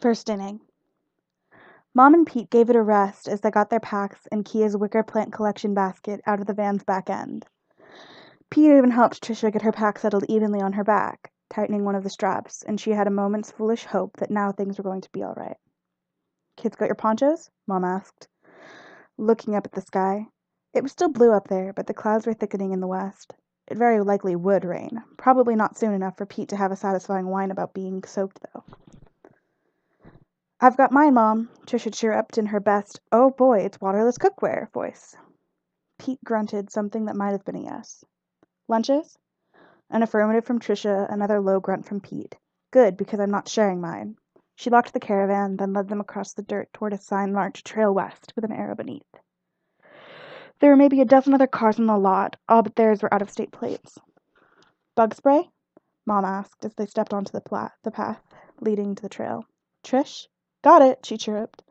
First inning. Mom and Pete gave it a rest as they got their packs and Kia's wicker plant collection basket out of the van's back end. Pete even helped Trisha get her pack settled evenly on her back, tightening one of the straps, and she had a moment's foolish hope that now things were going to be all right. "Kids got your ponchos?" Mom asked, looking up at the sky. It was still blue up there, but the clouds were thickening in the west. It very likely would rain. Probably not soon enough for Pete to have a satisfying whine about being soaked, though. "I've got mine, Mom," Trisha chirruped in her best "oh boy, it's waterless cookware" voice. Pete grunted something that might have been a yes. "Lunches?" An affirmative from Trisha, another low grunt from Pete. "Good, because I'm not sharing mine." She locked the caravan, then led them across the dirt toward a sign marked Trail West with an arrow beneath. There were maybe a dozen other cars on the lot, all but theirs were out-of-state plates. "Bug spray?" Mom asked as they stepped onto the path leading to the trail. "Trish?" "Got it," she chirruped.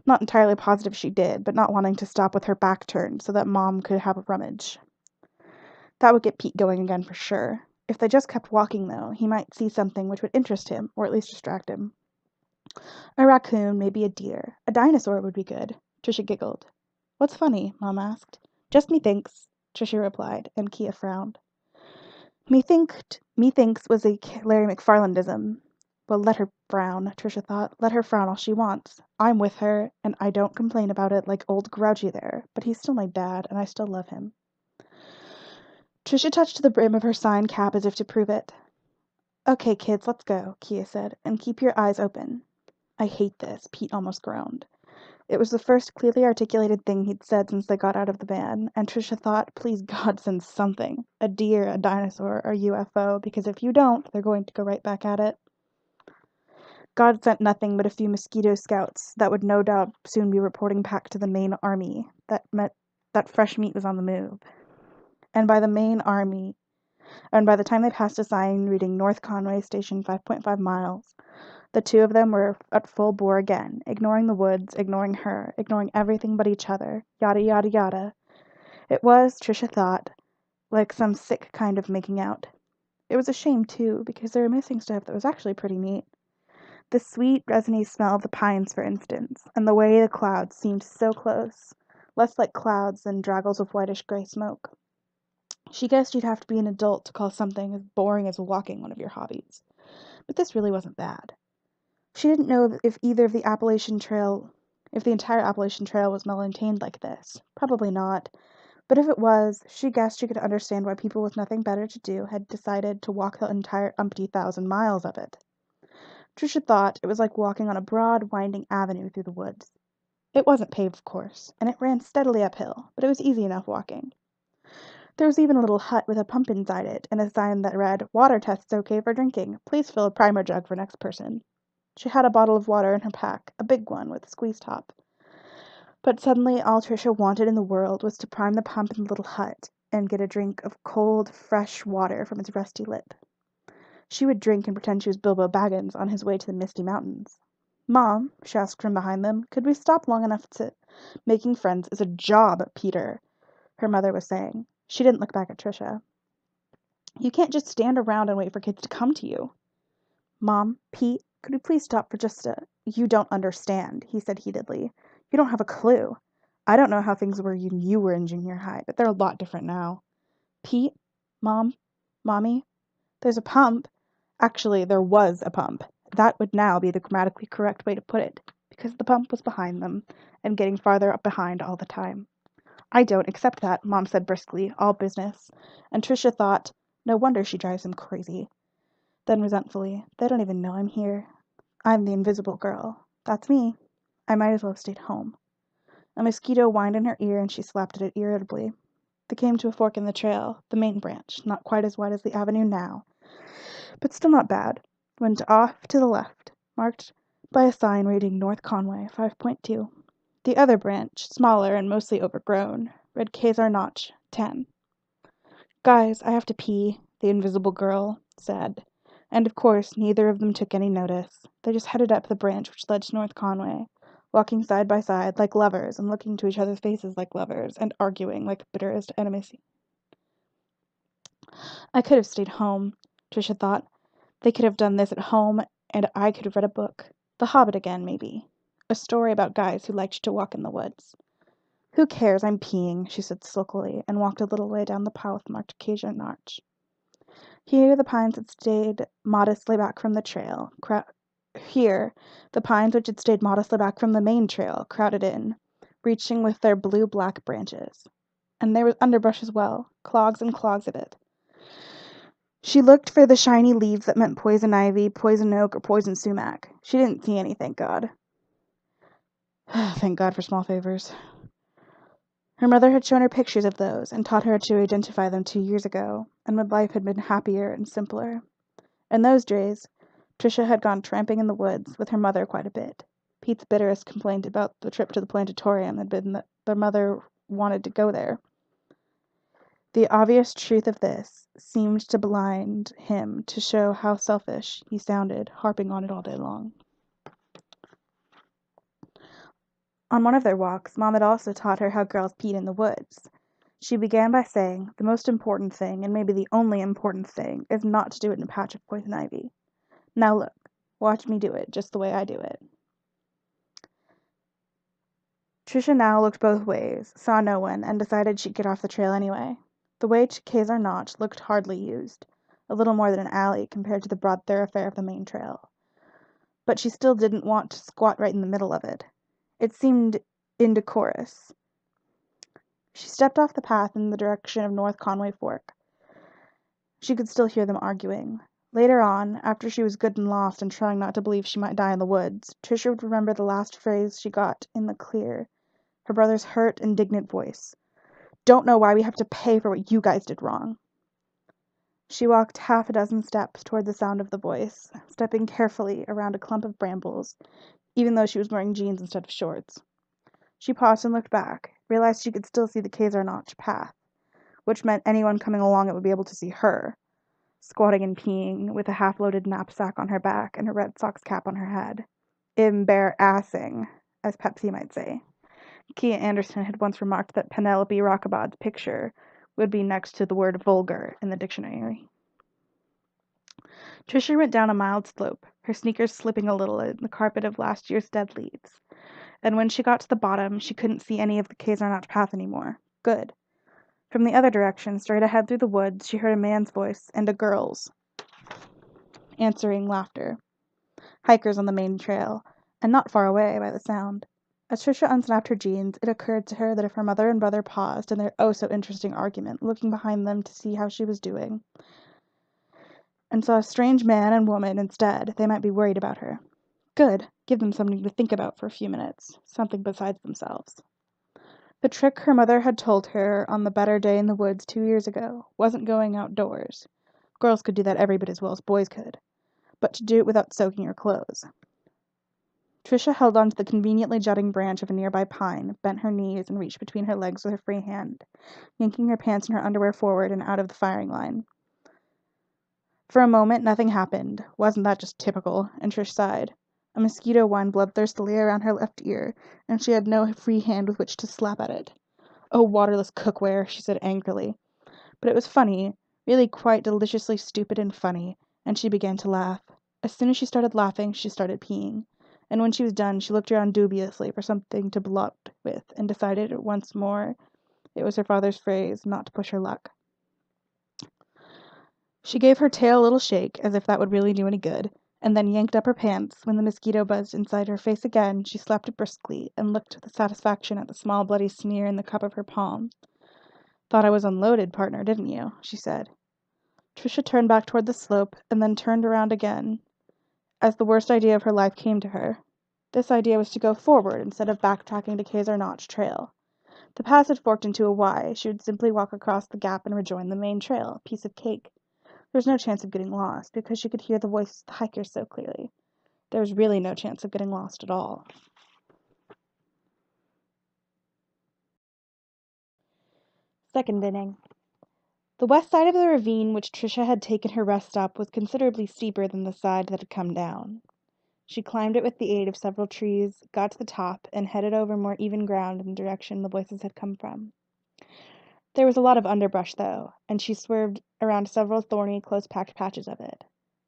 Not entirely positive she did, but not wanting to stop with her back turned so that Mom could have a rummage. That would get Pete going again for sure. If they just kept walking, though, he might see something which would interest him, or at least distract him. A raccoon, maybe a deer. A dinosaur would be good. Trisha giggled. "What's funny?" Mom asked. "Just methinks," Trisha replied, and Kia frowned. Methinks was a Larry McFarlandism. Well, let her frown, Trisha thought. Let her frown all she wants. I'm with her, and I don't complain about it like old Grouchy there, but he's still my dad, and I still love him. Trisha touched the brim of her sign cap as if to prove it. "Okay, kids, let's go," Kia said, "and keep your eyes open." "I hate this," Pete almost groaned. It was the first clearly articulated thing he'd said since they got out of the van, and Trisha thought, please God, send something. A deer, a dinosaur, or UFO, because if you don't, they're going to go right back at it. God sent nothing but a few mosquito scouts that would no doubt soon be reporting back to the main army. That meant that fresh meat was on the move. And by the time they passed a sign reading North Conway Station 5.5 miles, the two of them were at full bore again, ignoring the woods, ignoring her, ignoring everything but each other, yada yada yada. It was, Trisha thought, like some sick kind of making out. It was a shame, too, because they were missing stuff that was actually pretty neat. The sweet, resiny smell of the pines, for instance, and the way the clouds seemed so close, less like clouds than draggles of whitish-gray smoke. She guessed you'd have to be an adult to call something as boring as walking one of your hobbies. But this really wasn't bad. She didn't know if the entire Appalachian Trail was maintained like this. Probably not. But if it was, she guessed she could understand why people with nothing better to do had decided to walk the entire umpty 1,000 miles of it. Trisha thought it was like walking on a broad, winding avenue through the woods. It wasn't paved, of course, and it ran steadily uphill, but it was easy enough walking. There was even a little hut with a pump inside it, and a sign that read, "Water test's okay for drinking. Please fill a primer jug for next person." She had a bottle of water in her pack, a big one with a squeeze top. But suddenly all Trisha wanted in the world was to prime the pump in the little hut and get a drink of cold, fresh water from its rusty lip. She would drink and pretend she was Bilbo Baggins on his way to the Misty Mountains. "Mom," she asked from behind them, "could we stop long enough to... Making friends is a job, Peter," her mother was saying. She didn't look back at Trisha. "You can't just stand around and wait for kids to come to you." "Mom, Pete, could we please stop for just a... You don't understand," he said heatedly. "You don't have a clue. I don't know how things were when you were in junior high, but they're a lot different now. Pete, Mom, Mommy, there's a pump. Actually, there was a pump. That would now be the grammatically correct way to put it, because the pump was behind them, and getting farther up behind all the time. I don't accept that, Mom said briskly, all business, and Trisha thought, no wonder she drives him crazy. Then resentfully, they don't even know I'm here. I'm the invisible girl. That's me. I might as well have stayed home. A mosquito whined in her ear, and she slapped at it irritably. They came to a fork in the trail, the main branch, not quite as wide as the avenue now, but still not bad, went off to the left, marked by a sign reading North Conway 5.2. The other branch, smaller and mostly overgrown, read Kezar Notch 10. "Guys, I have to pee," the invisible girl said, and of course neither of them took any notice. They just headed up the branch which led to North Conway, walking side by side like lovers and looking to each other's faces like lovers and arguing like bitterest enemies. I could have stayed home, Trisha thought. They could have done this at home, and I could have read a book. The Hobbit again, maybe. A story about guys who liked to walk in the woods. Who cares? I'm peeing, she said sulkily, and walked a little way down the path marked Khazar Notch. Here the pines had stayed modestly back from the trail. Here, the pines which had stayed modestly back from the main trail crowded in, reaching with their blue-black branches. And there was underbrush as well, clogs and clogs of it. She looked for the shiny leaves that meant poison ivy, poison oak, or poison sumac. She didn't see any, thank God. Thank God for small favors. Her mother had shown her pictures of those and taught her to identify them 2 years ago, and when life had been happier and simpler. In those days, Trisha had gone tramping in the woods with her mother quite a bit. Pete's bitterest complaint about the trip to the planetarium had been that their mother wanted to go there. The obvious truth of this seemed to blind him to show how selfish he sounded, harping on it all day long. On one of their walks, Mom had also taught her how girls peed in the woods. She began by saying, the most important thing, and maybe the only important thing, is not to do it in a patch of poison ivy. Now look, watch me do it, just the way I do it. Trisha now looked both ways, saw no one, and decided she'd get off the trail anyway. The way to Khazar Notch looked hardly used, a little more than an alley compared to the broad thoroughfare of the main trail. But she still didn't want to squat right in the middle of it. It seemed indecorous. She stepped off the path in the direction of North Conway Fork. She could still hear them arguing. Later on, after she was good and lost and trying not to believe she might die in the woods, Trisha would remember the last phrase she got in the clear, her brother's hurt, indignant voice. Don't know why we have to pay for what you guys did wrong. She walked half a dozen steps toward the sound of the voice, stepping carefully around a clump of brambles, even though she was wearing jeans instead of shorts. She paused and looked back, realized she could still see the Khazar Notch path, which meant anyone coming along it would be able to see her, squatting and peeing, with a half-loaded knapsack on her back and a Red Sox cap on her head. Embarrassing, as Pepsi might say. Kia Anderson had once remarked that Penelope Rockabod's picture would be next to the word vulgar in the dictionary. Trisha went down a mild slope, her sneakers slipping a little in the carpet of last year's dead leaves. And when she got to the bottom, she couldn't see any of the Khazar Notch path anymore. Good. From the other direction, straight ahead through the woods, she heard a man's voice and a girl's, answering laughter. Hikers on the main trail, and not far away by the sound. As Trisha unsnapped her jeans, it occurred to her that if her mother and brother paused in their oh-so-interesting argument, looking behind them to see how she was doing, and saw a strange man and woman instead, they might be worried about her. Good. Give them something to think about for a few minutes. Something besides themselves. The trick her mother had told her on the better day in the woods 2 years ago wasn't going outdoors. Girls could do that every bit as well as boys could. But to do it without soaking her clothes. Trisha held onto the conveniently jutting branch of a nearby pine, bent her knees, and reached between her legs with her free hand, yanking her pants and her underwear forward and out of the firing line. For a moment, nothing happened. Wasn't that just typical? And Trish sighed. A mosquito whined bloodthirstily around her left ear, and she had no free hand with which to slap at it. Oh, waterless cookware, she said angrily. But it was funny, really quite deliciously stupid and funny, and she began to laugh. As soon as she started laughing, she started peeing. And when she was done, she looked around dubiously for something to blot with, and decided once more it was her father's phrase, not to push her luck. She gave her tail a little shake, as if that would really do any good, and then yanked up her pants. When the mosquito buzzed inside her face again, she slapped it briskly, and looked with satisfaction at the small bloody smear in the cup of her palm. Thought I was unloaded, partner, didn't you? She said. Trisha turned back toward the slope, and then turned around again, as the worst idea of her life came to her. This idea was to go forward instead of backtracking to Khazar Notch trail. The passage forked into a Y. She would simply walk across the gap and rejoin the main trail, a piece of cake. There was no chance of getting lost, because she could hear the voices of the hikers so clearly. There was really no chance of getting lost at all. Second inning. The west side of the ravine which Trisha had taken her rest up was considerably steeper than the side that had come down. She climbed it with the aid of several trees, got to the top, and headed over more even ground in the direction the voices had come from. There was a lot of underbrush, though, and she swerved around several thorny, close-packed patches of it.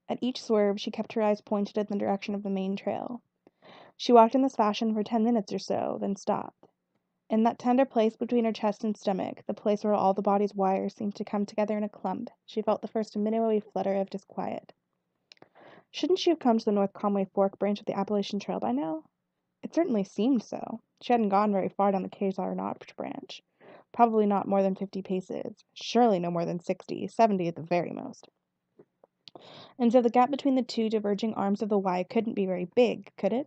At each swerve, she kept her eyes pointed in the direction of the main trail. She walked in this fashion for 10 minutes or so, then stopped. In that tender place between her chest and stomach, the place where all the body's wires seemed to come together in a clump, she felt the first minnowy flutter of disquiet. Shouldn't she have come to the North Conway Fork branch of the Appalachian Trail by now? It certainly seemed so. She hadn't gone very far down the Kezar Notch branch. Probably not more than 50 paces. Surely no more than 60, 70 at the very most. And so the gap between the two diverging arms of the Y couldn't be very big, could it?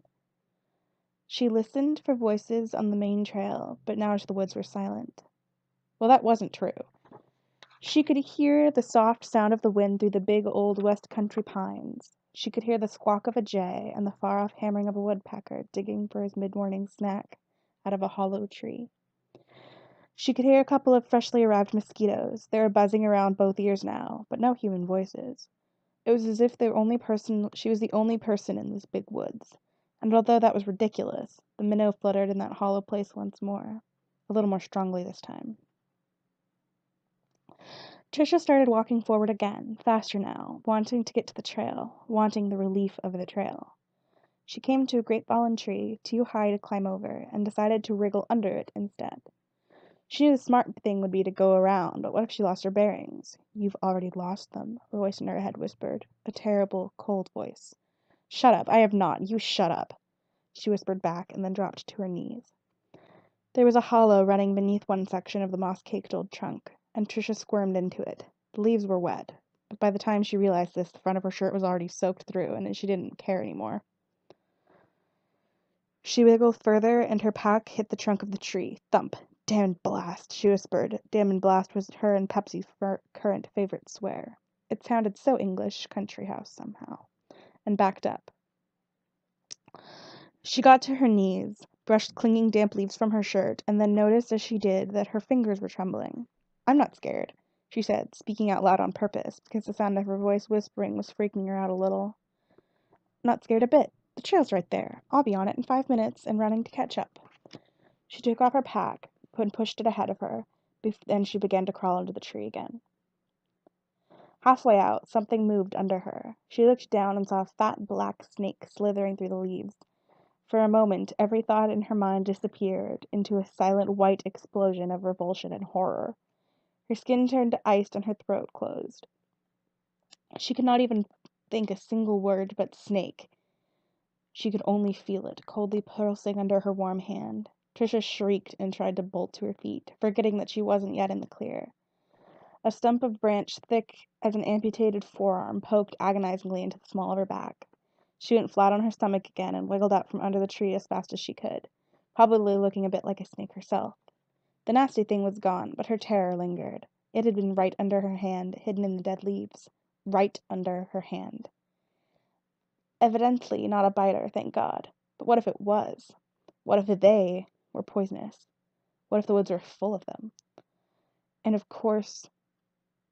She listened for voices on the main trail, but now the woods were silent. Well, that wasn't true. She could hear the soft sound of the wind through the big old West Country pines. She could hear the squawk of a jay and the far-off hammering of a woodpecker digging for his mid-morning snack out of a hollow tree. She could hear a couple of freshly arrived mosquitoes. They were buzzing around both ears now, but no human voices. It was as if she was the only person in this big woods. And although that was ridiculous, the minnow fluttered in that hollow place once more, a little more strongly this time. Trisha started walking forward again, faster now, wanting to get to the trail, wanting the relief of the trail. She came to a great fallen tree, too high to climb over, and decided to wriggle under it instead. She knew the smart thing would be to go around, but what if she lost her bearings? You've already lost them, a voice in her head whispered, a terrible, cold voice. Shut up, I have not, you shut up, she whispered back, and then dropped to her knees. There was a hollow running beneath one section of the moss-caked old trunk, and Trisha squirmed into it. The leaves were wet, but by the time she realized this, the front of her shirt was already soaked through, and she didn't care anymore. She wiggled further, and her pack hit the trunk of the tree. Thump! Damn and blast, she whispered. Damn and blast was her and Pepsy's current favorite swear. It sounded so English, country house somehow, and backed up. She got to her knees, brushed clinging damp leaves from her shirt, and then noticed as she did that her fingers were trembling. I'm not scared, she said, speaking out loud on purpose, because the sound of her voice whispering was freaking her out a little. Not scared a bit. The trail's right there. I'll be on it in 5 minutes and running to catch up. She took off her pack and pushed it ahead of her. Then she began to crawl into the tree again. Halfway out, something moved under her. She looked down and saw a fat black snake slithering through the leaves. For a moment, every thought in her mind disappeared into a silent white explosion of revulsion and horror. Her skin turned to ice and her throat closed. She could not even think a single word but snake. She could only feel it, coldly pulsing under her warm hand. Trisha shrieked and tried to bolt to her feet, forgetting that she wasn't yet in the clear. A stump of branch thick as an amputated forearm poked agonizingly into the small of her back. She went flat on her stomach again and wiggled out from under the tree as fast as she could, probably looking a bit like a snake herself. The nasty thing was gone, but her terror lingered. It had been right under her hand, hidden in the dead leaves. Right under her hand. Evidently not a biter, thank God. But what if it was? What if they were poisonous? What if the woods were full of them? And of course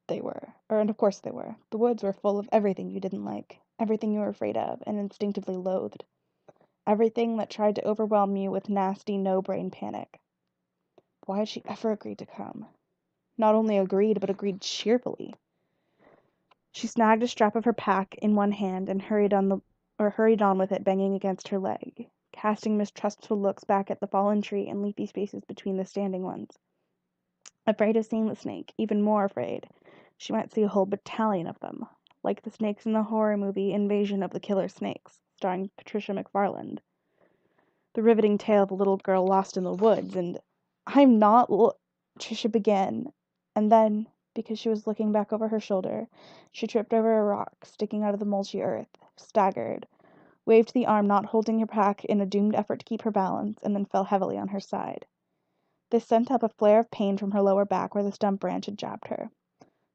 they were. The woods were full of everything you didn't like, everything you were afraid of and instinctively loathed. Everything that tried to overwhelm you with nasty, no-brain panic. Why had she ever agreed to come? Not only agreed, but agreed cheerfully. She snagged a strap of her pack in one hand and hurried on with it banging against her leg, casting mistrustful looks back at the fallen tree and leafy spaces between the standing ones. Afraid of seeing the snake, even more afraid she might see a whole battalion of them, like the snakes in the horror movie Invasion of the Killer Snakes, starring Patricia McFarland. The riveting tale of a little girl lost in the woods, and I'm not Trisha began, and then, because she was looking back over her shoulder, she tripped over a rock sticking out of the mulchy earth, staggered, waved the arm not holding her pack in a doomed effort to keep her balance, and then fell heavily on her side. This sent up a flare of pain from her lower back where the stump branch had jabbed her.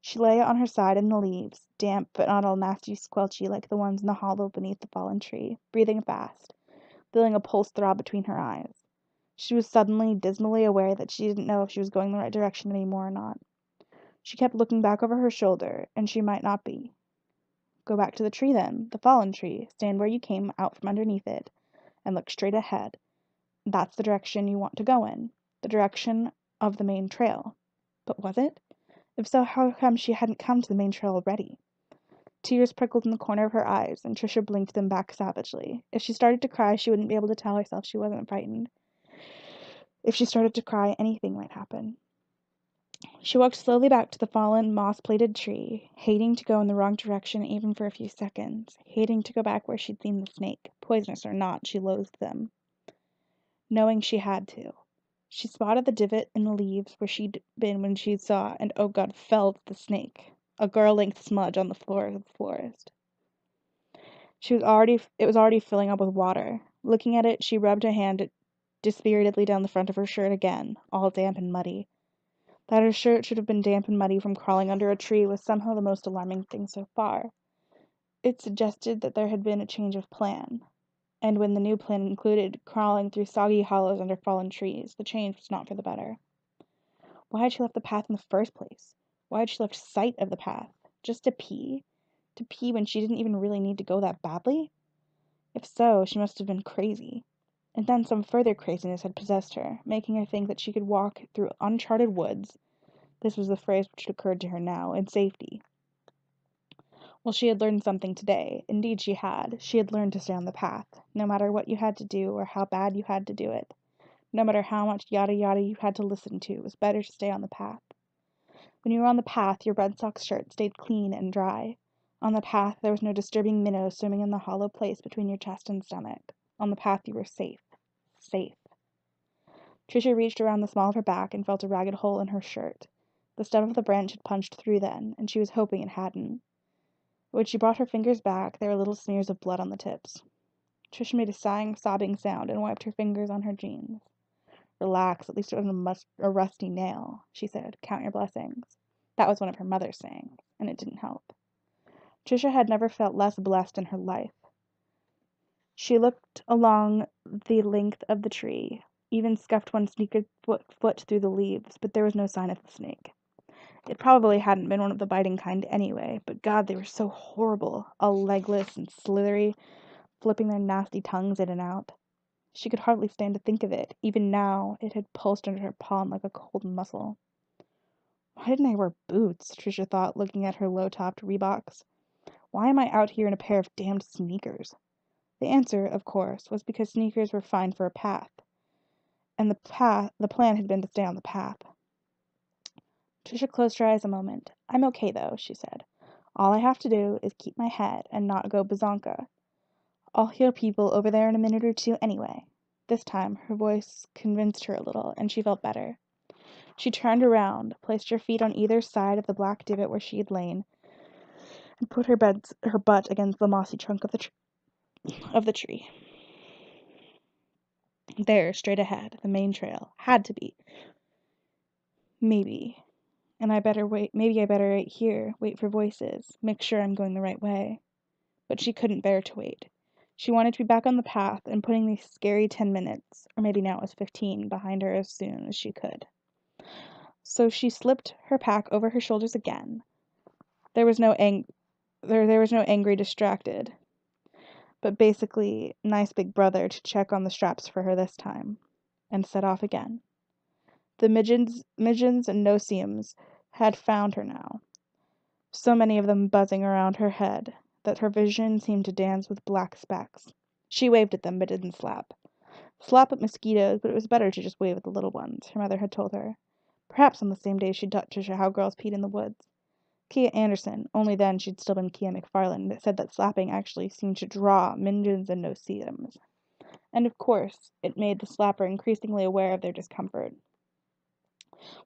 She lay on her side in the leaves, damp but not all nasty squelchy like the ones in the hollow beneath the fallen tree, breathing fast, feeling a pulse throb between her eyes. She was suddenly, dismally aware that she didn't know if she was going the right direction anymore or not. She kept looking back over her shoulder, and she might not be. Go back to the tree then, the fallen tree, stand where you came out from underneath it, and look straight ahead. That's the direction you want to go in, the direction of the main trail. But was it? If so, how come she hadn't come to the main trail already? Tears prickled in the corner of her eyes, and Trisha blinked them back savagely. If she started to cry, she wouldn't be able to tell herself she wasn't frightened. If she started to cry, anything might happen. She walked slowly back to the fallen, moss-plated tree, hating to go in the wrong direction even for a few seconds, hating to go back where she'd seen the snake. Poisonous or not, she loathed them. Knowing she had to. She spotted the divot in the leaves where she'd been when she saw, and oh god, felled the snake, a girl-length smudge on the floor of the forest. It was already filling up with water. Looking at it, she rubbed a hand dispiritedly down the front of her shirt again, all damp and muddy. That her shirt should have been damp and muddy from crawling under a tree was somehow the most alarming thing so far. It suggested that there had been a change of plan. And when the new plan included crawling through soggy hollows under fallen trees, the change was not for the better. Why had she left the path in the first place? Why had she left sight of the path? Just to pee? To pee when she didn't even really need to go that badly? If so, she must have been crazy. And then some further craziness had possessed her, making her think that she could walk through uncharted woods, this was the phrase which occurred to her now, in safety. Well, she had learned something today. Indeed she had. She had learned to stay on the path, no matter what you had to do or how bad you had to do it. No matter how much yada yada you had to listen to, it was better to stay on the path. When you were on the path, your Red Sox shirt stayed clean and dry. On the path, there was no disturbing minnow swimming in the hollow place between your chest and stomach. On the path, you were safe. Safe. Tricia reached around the small of her back and felt a ragged hole in her shirt. The stem of the branch had punched through then, and she was hoping it hadn't. But when she brought her fingers back, there were little smears of blood on the tips. Tricia made a sighing, sobbing sound and wiped her fingers on her jeans. Relax, at least it wasn't a rusty nail, she said. Count your blessings. That was one of her mother's sayings, and it didn't help. Tricia had never felt less blessed in her life. She looked along the length of the tree, even scuffed one sneaker foot through the leaves, but there was no sign of the snake. It probably hadn't been one of the biting kind anyway, but God, they were so horrible, all legless and slithery, flipping their nasty tongues in and out. She could hardly stand to think of it. Even now, it had pulsed under her palm like a cold muscle. Why didn't I wear boots? Tricia thought, looking at her low-topped Reeboks. Why am I out here in a pair of damned sneakers? The answer, of course, was because sneakers were fine for a path. And the plan had been to stay on the path. Tricia closed her eyes a moment. I'm okay, though, she said. All I have to do is keep my head and not go bazonka. I'll hear people over there in a minute or two anyway. This time, her voice convinced her a little, and she felt better. She turned around, placed her feet on either side of the black divot where she had lain, and put her butt against the mossy trunk of the tree. There, straight ahead, the main trail. Had to be. Maybe. And maybe I better wait here, wait for voices, make sure I'm going the right way. But she couldn't bear to wait. She wanted to be back on the path and putting these scary 10 minutes, or maybe now it was 15, behind her as soon as she could. So she slipped her pack over her shoulders again. There was no angry distracted, but basically nice big brother to check on the straps for her this time, and set off again. The midgeons and no-see-ums had found her now, so many of them buzzing around her head that her vision seemed to dance with black specks. She waved at them, but didn't slap. Slap at mosquitoes, but it was better to just wave at the little ones, her mother had told her. Perhaps on the same day she'd taught Tricia how girls peed in the woods. Kia Anderson, only then she'd still been Kia McFarland, said that slapping actually seemed to draw midgeons and no-see-ums. And of course, it made the slapper increasingly aware of their discomfort.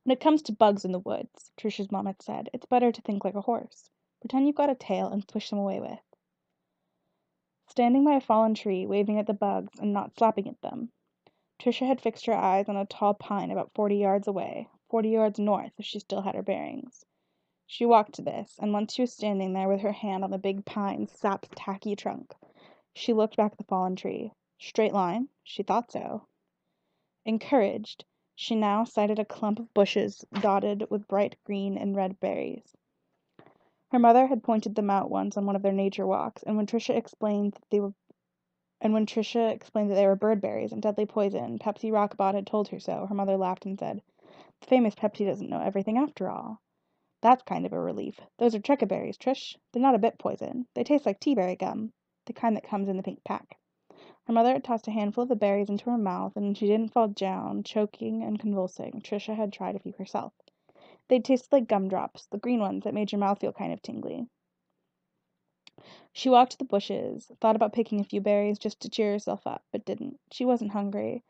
When it comes to bugs in the woods, Tricia's mom had said, it's better to think like a horse. Pretend you've got a tail and swish them away with. Standing by a fallen tree, waving at the bugs and not slapping at them, Tricia had fixed her eyes on a tall pine about 40 yards away, 40 yards north if she still had her bearings. She walked to this, and once she was standing there with her hand on the big pine's sapped, tacky trunk, she looked back at the fallen tree. Straight line? She thought so. Encouraged, she now sighted a clump of bushes dotted with bright green and red berries. Her mother had pointed them out once on one of their nature walks, and when Tricia explained that they were bird berries and deadly poison, Pepsi Rockabot had told her so, her mother laughed and said, the famous Pepsi doesn't know everything after all. That's kind of a relief. Those are checkerberries, Trish. They're not a bit poison. They taste like teaberry gum, the kind that comes in the pink pack. Her mother had tossed a handful of the berries into her mouth, and she didn't fall down, choking and convulsing. Tricia had tried a few herself. They tasted like gumdrops, the green ones that made your mouth feel kind of tingly. She walked to the bushes, thought about picking a few berries just to cheer herself up, but didn't. She wasn't hungry,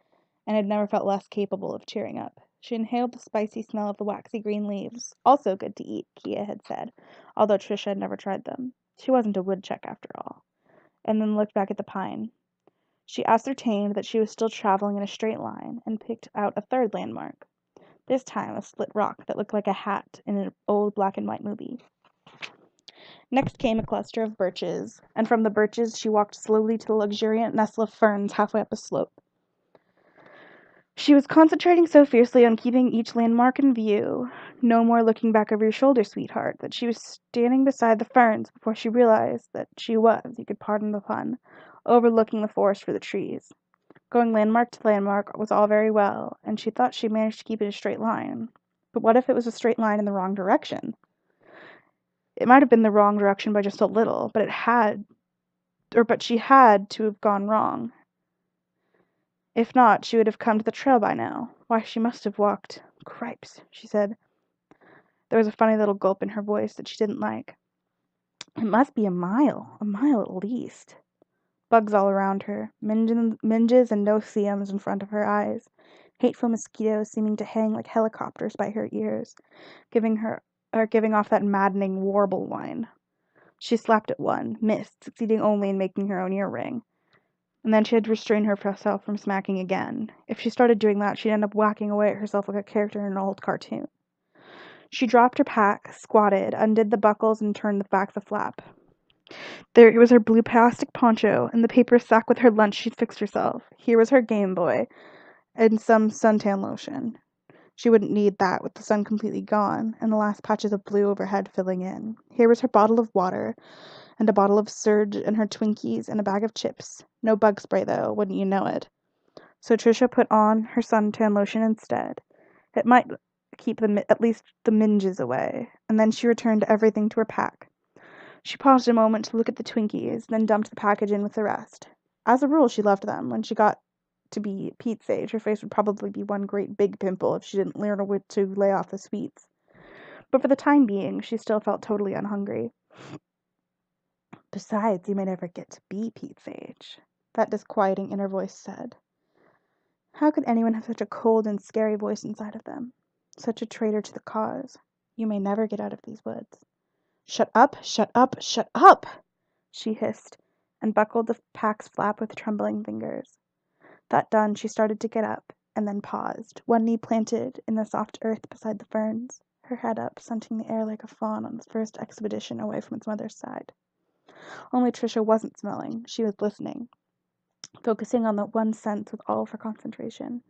and had never felt less capable of cheering up. She inhaled the spicy smell of the waxy green leaves. Also good to eat, Kia had said, although Tricia had never tried them. She wasn't a woodchuck after all. And then looked back at the pine. She ascertained that she was still traveling in a straight line, and picked out a third landmark. This time a split rock that looked like a hat in an old black and white movie. Next came a cluster of birches, and from the birches she walked slowly to the luxuriant nestle of ferns halfway up a slope. She was concentrating so fiercely on keeping each landmark in view, no more looking back over your shoulder, sweetheart, that she was standing beside the ferns before she realized that she was, you could pardon the pun, overlooking the forest for the trees. Going landmark to landmark was all very well, and she thought she managed to keep it a straight line. But what if it was a straight line in the wrong direction? It might have been the wrong direction by just a little, but she had to have gone wrong. If not, she would have come to the trail by now. Why, she must have walked. Cripes, she said. There was a funny little gulp in her voice that she didn't like. It must be a mile at least. Bugs all around her, minges and no-see-ums in front of her eyes, hateful mosquitoes seeming to hang like helicopters by her ears, giving off that maddening warble whine. She slapped at one, missed, succeeding only in making her own ear ring. And then she had to restrain herself from smacking again. If she started doing that, she'd end up whacking away at herself like a character in an old cartoon. She dropped her pack, squatted, undid the buckles, and turned back the flap. There was her blue plastic poncho, and the paper sack with her lunch she'd fixed herself. Here was her Game Boy, and some suntan lotion. She wouldn't need that with the sun completely gone, and the last patches of blue overhead filling in. Here was her bottle of water, and a bottle of Surge, and her Twinkies, and a bag of chips. No bug spray, though, wouldn't you know it. So Tricia put on her suntan lotion instead. It might keep at least the minges away, and then she returned everything to her pack. She paused a moment to look at the Twinkies, then dumped the package in with the rest. As a rule, she loved them. When she got to be Pete's age, her face would probably be one great big pimple if she didn't learn to lay off the sweets. But for the time being, she still felt totally unhungry. Besides, you may never get to be Pete's age, that disquieting inner voice said. How could anyone have such a cold and scary voice inside of them? Such a traitor to the cause. You may never get out of these woods. Shut up, shut up, shut up! She hissed, and buckled the pack's flap with trembling fingers. That done, she started to get up, and then paused, one knee planted in the soft earth beside the ferns, her head up, scenting the air like a fawn on its first expedition away from its mother's side. Only Tricia wasn't smelling, she was listening, focusing on that one sense with all of her concentration.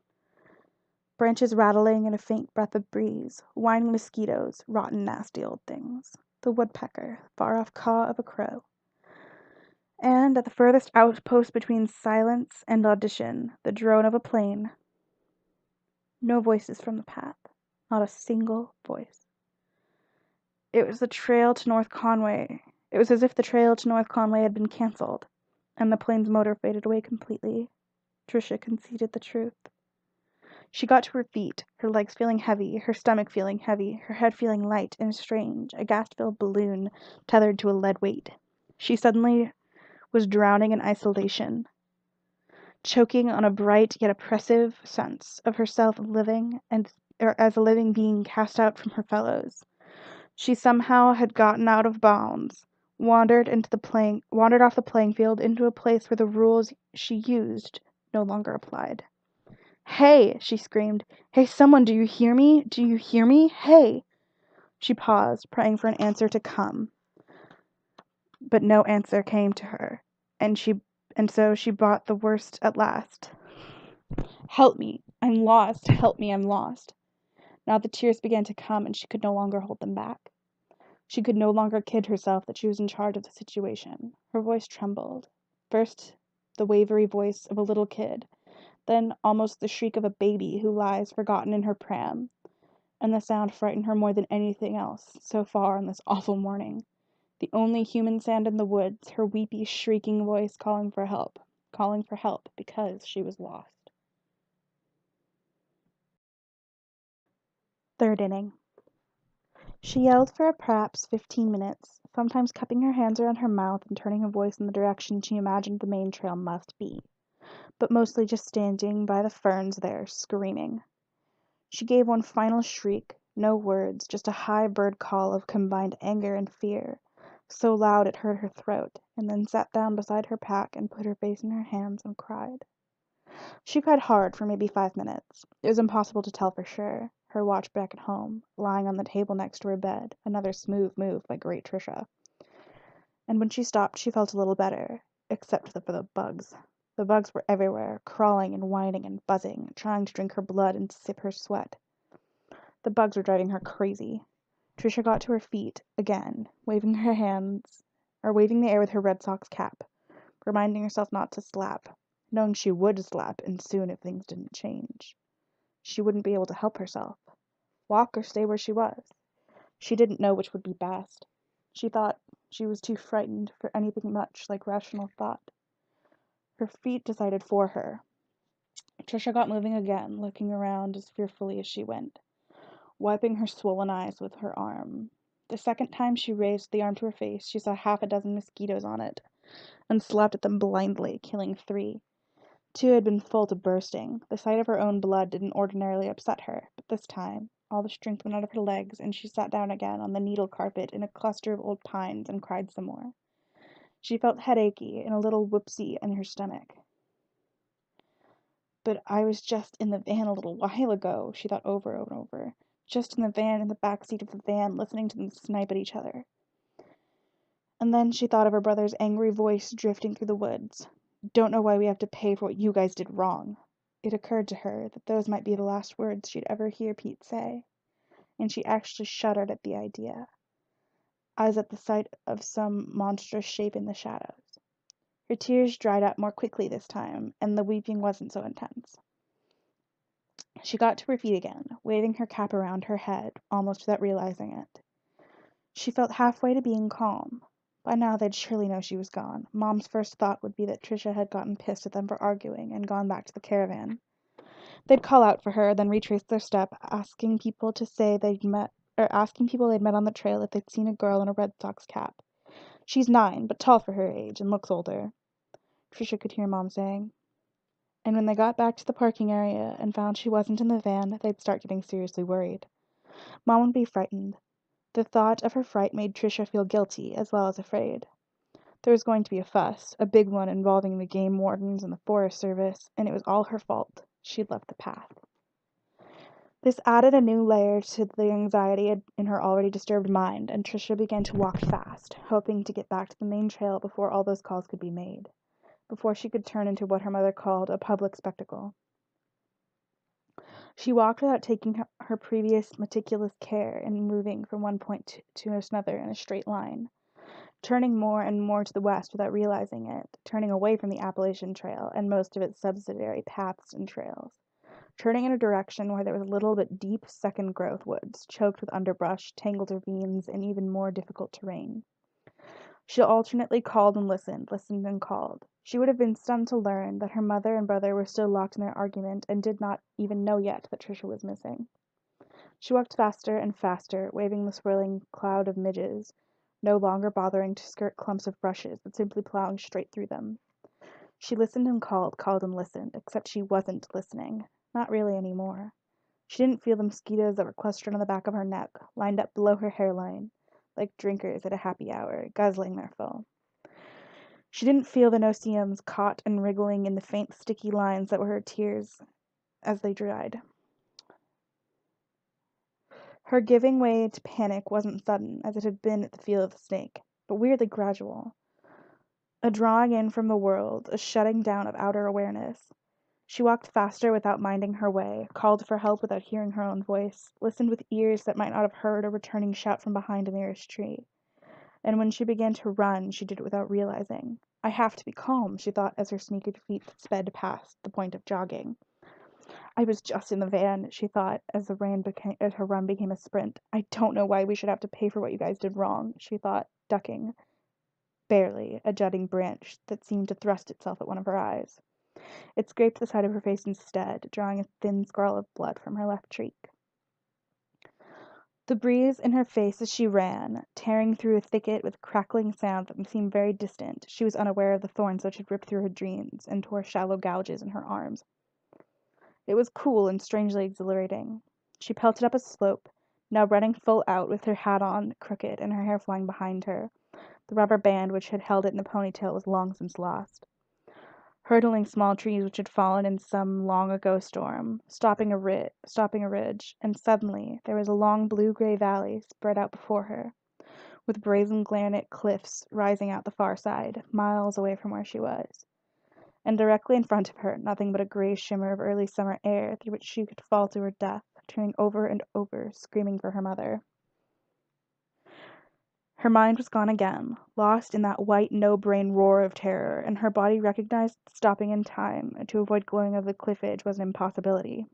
Branches rattling in a faint breath of breeze, whining mosquitoes, rotten, nasty old things. The woodpecker, far-off caw of a crow. And at the furthest outpost between silence and audition, the drone of a plane. No voices from the path. Not a single voice. It was the trail to North Conway. It was as if the trail to North Conway had been cancelled, and the plane's motor faded away completely. Tricia conceded the truth. She got to her feet, her legs feeling heavy, her stomach feeling heavy, her head feeling light and strange, a gas-filled balloon tethered to a lead weight. She suddenly was drowning in isolation, choking on a bright yet oppressive sense of herself as a living being cast out from her fellows. She somehow had gotten out of bounds, wandered off the playing field into a place where the rules she used no longer applied. Hey, she screamed. Hey, someone, do you hear me? Do you hear me? Hey! She paused, praying for an answer to come. But no answer came to her, and so she brought the worst at last. Help me, I'm lost. Help me, I'm lost. Now the tears began to come, and she could no longer hold them back. She could no longer kid herself that she was in charge of the situation. Her voice trembled. First, the wavery voice of a little kid, then almost the shriek of a baby who lies forgotten in her pram, and the sound frightened her more than anything else so far on this awful morning. The only human sound in the woods, her weepy, shrieking voice calling for help because she was lost. Third inning. She yelled for perhaps 15 minutes, sometimes cupping her hands around her mouth and turning her voice in the direction she imagined the main trail must be, but mostly just standing by the ferns there, screaming. She gave one final shriek, no words, just a high bird call of combined anger and fear, so loud it hurt her throat, and then sat down beside her pack and put her face in her hands and cried. She cried hard for maybe 5 minutes. It was impossible to tell for sure. Her watch back at home, lying on the table next to her bed, another smooth move by great Trisha. And when she stopped, she felt a little better, except for the bugs. The bugs were everywhere, crawling and whining and buzzing, trying to drink her blood and sip her sweat. The bugs were driving her crazy. Trisha got to her feet again, waving the air with her Red Sox cap, reminding herself not to slap, knowing she would slap, and soon if things didn't change. She wouldn't be able to help herself. Walk or stay where she was. She didn't know which would be best. She thought she was too frightened for anything much like rational thought. Her feet decided for her. Trisha got moving again, looking around as fearfully as she went, wiping her swollen eyes with her arm. The second time she raised the arm to her face, she saw half a dozen mosquitoes on it, and slapped at them blindly, killing 3. 2 had been full to bursting. The sight of her own blood didn't ordinarily upset her, but this time all the strength went out of her legs, and she sat down again on the needle carpet in a cluster of old pines and cried some more. She felt headachy and a little whoopsie in her stomach. But I was just in the van a little while ago, she thought over and over. Just in the van, in the back seat of the van, listening to them snipe at each other. And then she thought of her brother's angry voice drifting through the woods. Don't know why we have to pay for what you guys did wrong. It occurred to her that those might be the last words she'd ever hear Pete say, and she actually shuddered at the idea, as at the sight of some monstrous shape in the shadows. Her tears dried up more quickly this time, and the weeping wasn't so intense. She got to her feet again, waving her cap around her head, almost without realizing it. She felt halfway to being calm. By now they'd surely know she was gone. Mom's first thought would be that Trisha had gotten pissed at them for arguing and gone back to the caravan. They'd call out for her, then retrace their step, asking people they'd met on the trail if they'd seen a girl in a Red Sox cap. She's 9, but tall for her age, and looks older, Trisha could hear Mom saying. And when they got back to the parking area and found she wasn't in the van, they'd start getting seriously worried. Mom would be frightened. The thought of her fright made Trisha feel guilty as well as afraid. There was going to be a fuss, a big one involving the game wardens and the Forest Service, and it was all her fault. She'd left the path. This added a new layer to the anxiety in her already disturbed mind, and Trisha began to walk fast, hoping to get back to the main trail before all those calls could be made, before she could turn into what her mother called a public spectacle. She walked without taking her previous meticulous care in moving from one point to another in a straight line, turning more and more to the west without realizing it, turning away from the Appalachian Trail and most of its subsidiary paths and trails, turning in a direction where there was a little but deep second-growth woods, choked with underbrush, tangled ravines, and even more difficult terrain. She alternately called and listened and called. She would have been stunned to learn that her mother and brother were still locked in their argument and did not even know yet that Trisha was missing. She walked faster and faster, waving the swirling cloud of midges, no longer bothering to skirt clumps of brushes, but simply plowing straight through them. She listened and called and listened, except she wasn't listening. Not really anymore. She didn't feel the mosquitoes that were clustered on the back of her neck, lined up below her hairline, like drinkers at a happy hour, guzzling their fill. She didn't feel the no-see-ums caught and wriggling in the faint sticky lines that were her tears as they dried. Her giving way to panic wasn't sudden, as it had been at the feel of the snake, but weirdly gradual. A drawing in from the world, a shutting down of outer awareness. She walked faster without minding her way, called for help without hearing her own voice, listened with ears that might not have heard a returning shout from behind the nearest tree. And when she began to run, she did it without realizing. I have to be calm, she thought as her sneaky feet sped past the point of jogging. I was just in the van, she thought, as her run became a sprint. I don't know why we should have to pay for what you guys did wrong, she thought, ducking, barely, a jutting branch that seemed to thrust itself at one of her eyes. It scraped the side of her face instead, drawing a thin scrawl of blood from her left cheek. The breeze in her face as she ran, tearing through a thicket with crackling sounds that seemed very distant. She was unaware of the thorns which had ripped through her jeans and tore shallow gouges in her arms. It was cool and strangely exhilarating. She pelted up a slope, now running full out with her hat on, crooked, and her hair flying behind her. The rubber band which had held it in a ponytail was long since lost. Hurdling small trees which had fallen in some long ago storm, stopping a ridge, and suddenly there was a long blue-gray valley spread out before her, with brazen granite cliffs rising out the far side, miles away from where she was. And directly in front of her, nothing but a gray shimmer of early summer air through which she could fall to her death, turning over and over, screaming for her mother. Her mind was gone again, lost in that white no-brain roar of terror, and her body recognized that stopping in time to avoid going over the cliff edge was an impossibility.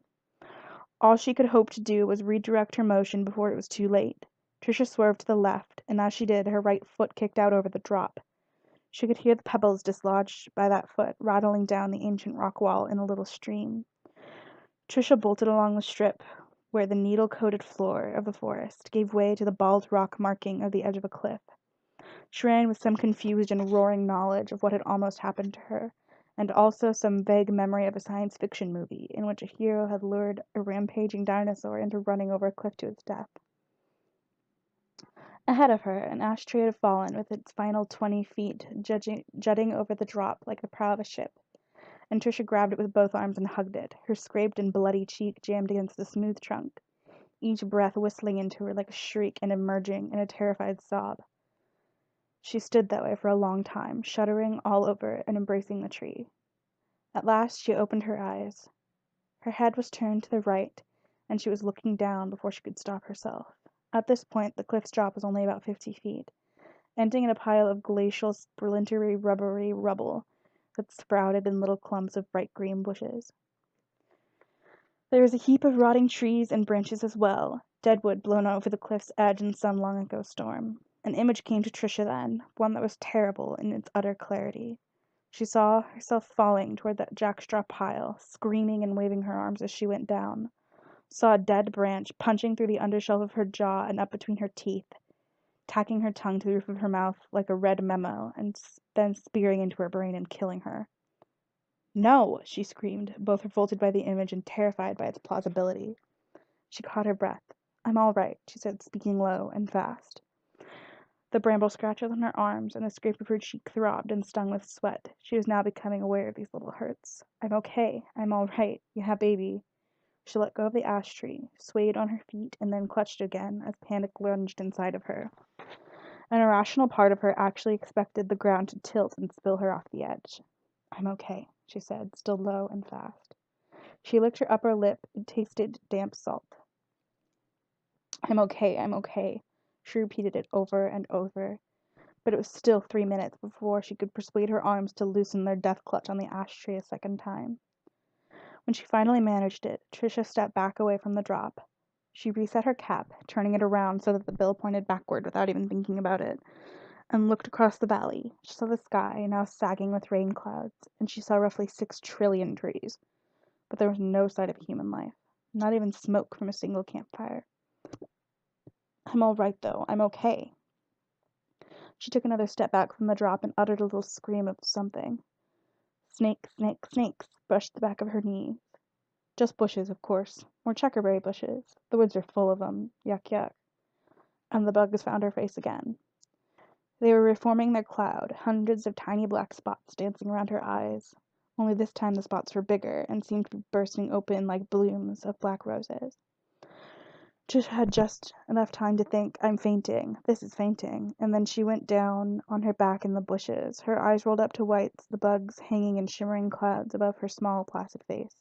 All she could hope to do was redirect her motion before it was too late. Trisha swerved to the left, and as she did, her right foot kicked out over the drop. She could hear the pebbles dislodged by that foot rattling down the ancient rock wall in a little stream. Trisha bolted along the strip where the needle-coated floor of the forest gave way to the bald rock marking of the edge of a cliff. She ran with some confused and roaring knowledge of what had almost happened to her, and also some vague memory of a science fiction movie in which a hero had lured a rampaging dinosaur into running over a cliff to its death. Ahead of her, an ashtray had fallen with its final 20 feet jutting over the drop like the prow of a ship, and Trisha grabbed it with both arms and hugged it, her scraped and bloody cheek jammed against the smooth trunk, each breath whistling into her like a shriek and emerging in a terrified sob. She stood that way for a long time, shuddering all over and embracing the tree. At last she opened her eyes. Her head was turned to the right, and she was looking down before she could stop herself. At this point, the cliff's drop was only about 50 feet, ending in a pile of glacial, splintery, rubbery rubble that sprouted in little clumps of bright green bushes. There was a heap of rotting trees and branches as well, deadwood blown over the cliff's edge in some long ago storm. An image came to Trisha then, one that was terrible in its utter clarity. She saw herself falling toward that jackstraw pile, screaming and waving her arms as she went down. Saw a dead branch punching through the undershelf of her jaw and up between her teeth, tacking her tongue to the roof of her mouth like a red memo, and then spearing into her brain and killing her. No! She screamed, both revolted by the image and terrified by its plausibility. She caught her breath. I'm all right, she said, speaking low and fast. The bramble scratches on her arms and the scrape of her cheek throbbed and stung with sweat. She was now becoming aware of these little hurts. I'm okay. I'm all right. Yeah, baby. She let go of the ash tree, swayed on her feet, and then clutched again as panic lunged inside of her. An irrational part of her actually expected the ground to tilt and spill her off the edge. I'm okay, she said, still low and fast. She licked her upper lip and tasted damp salt. I'm okay, I'm okay. She repeated it over and over, but it was still 3 minutes before she could persuade her arms to loosen their death clutch on the ashtray a second time. When she finally managed it, Trisha stepped back away from the drop. She reset her cap, turning it around so that the bill pointed backward without even thinking about it, and looked across the valley. She saw the sky, now sagging with rain clouds, and she saw roughly 6 trillion trees. But there was no sign of human life, not even smoke from a single campfire. I'm all right, though. I'm okay. She took another step back from the drop and uttered a little scream of something. Snakes, snakes, snakes brushed the back of her knee. Just bushes, of course. More checkerberry bushes. The woods are full of them. Yuck, yuck. And the bugs found her face again. They were reforming their cloud, hundreds of tiny black spots dancing around her eyes. Only this time the spots were bigger and seemed to be bursting open like blooms of black roses. Trisha had just enough time to think, I'm fainting. This is fainting. And then she went down on her back in the bushes, her eyes rolled up to whites, the bugs hanging in shimmering clouds above her small, placid face.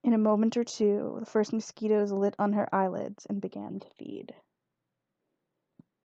In a moment or two, the first mosquitoes lit on her eyelids and began to feed.